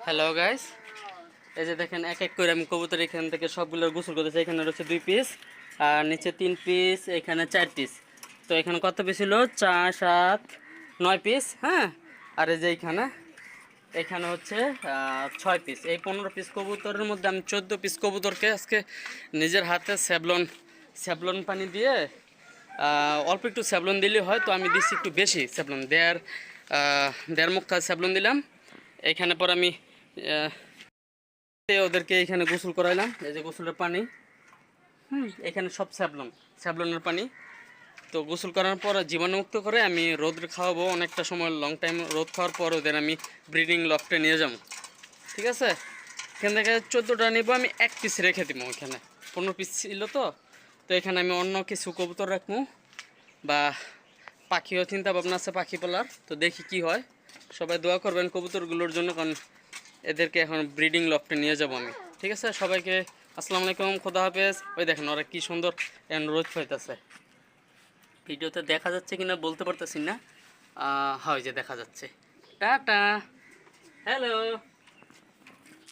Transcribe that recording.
Hello guys, এই যে দেখেন এক এক করে আমি কবুতর এখান থেকে সবগুলো গোসল করতেছি। এখানে রয়েছে 2 পিস, আর নিচে 3 পিস, এখানে 4 পিস। তো এখানে কত পিস ছিল? 4, 7, 9 পিস। হ্যাঁ, আর এই যে এখানে এখানে হচ্ছে 6 পিস। এই 15 পিস কবুতরের মধ্যে আমি 14 পিস কবুতরকে আজকে নিজের হাতে স্যাভলন পানি দিয়ে অল্প একটু স্যাভলন দিলে হয়, তো আমি দিচ্ছি একটু বেশি স্যাভলন, দেড় মুখা স্যাভলন দিলাম। এখানে পর আমি ওদেরকে এখানে গোসল করাইলাম। এই যে গোসলের পানি, এখানে সব স্যাভলনের পানি। তো গোসল করার পর জীবাণুমুক্ত করে আমি রোদ খাওয়াবো অনেকটা সময়, লং টাইম রোদ খাওয়ার পর ওদের আমি ব্রিডিং লফটে নিয়ে যাবো। ঠিক আছে, এখান থেকে 14টা নিব, আমি 1 পিস রেখে দিব। এখানে 15 পিস ছিল, তো তো এখানে আমি অন্য কিছু কবুতর রাখবো, বা পাখিও চিন্তা ভাবনা আছে, পাখি পালার। তো দেখি কি হয়, সবাই দোয়া করবেন কবুতরগুলোর জন্য, কারণ এদেরকে এখন ব্রিডিং লফটে নিয়ে যাব আমি। ঠিক আছে, সবাইকে আসসালামু আলাইকুম, খোদা হাফেজ। ওই দেখেন ওরা কি সুন্দর এখন রোদ পাইতেছে। ভিডিওতে দেখা যাচ্ছে কিনা বলতে পারতেছি না। হয় যে দেখা যাচ্ছে। Tata, hello.